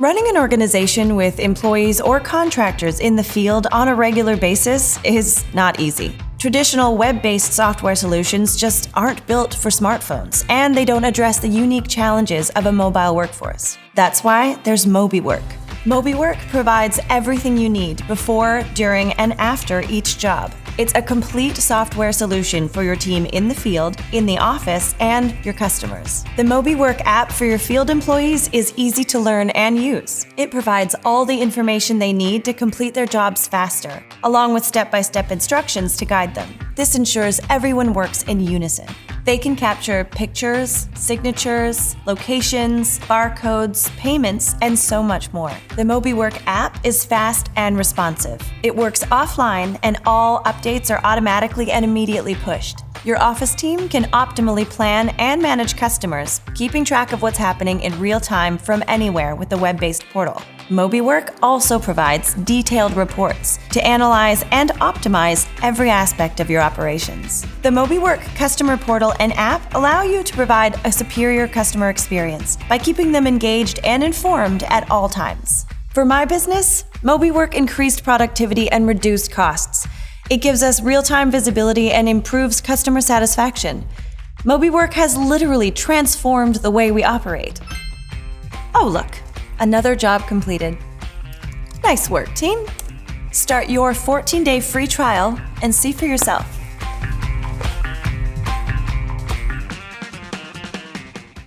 Running an organization with employees or contractors in the field on a regular basis is not easy. Traditional web-based software solutions just aren't built for smartphones, and they don't address the unique challenges of a mobile workforce. That's why there's MobiWork. MobiWork provides everything you need before, during, and after each job. It's a complete software solution for your team in the field, in the office, and your customers. The MobiWork app for your field employees is easy to learn and use. It provides all the information they need to complete their jobs faster, along with step-by-step instructions to guide them. This ensures everyone works in unison. They can capture pictures, signatures, locations, barcodes, payments, and so much more. The MobiWork app is fast and responsive. It works offline, and all updates are automatically and immediately pushed. Your office team can optimally plan and manage customers, keeping track of what's happening in real time from anywhere with the web-based portal. MobiWork also provides detailed reports to analyze and optimize every aspect of your operations. The MobiWork customer portal and app allow you to provide a superior customer experience by keeping them engaged and informed at all times. For my business, MobiWork increased productivity and reduced costs. It gives us real-time visibility and improves customer satisfaction. MobiWork has literally transformed the way we operate. Oh look, another job completed. Nice work, team. Start your 14-day free trial and see for yourself.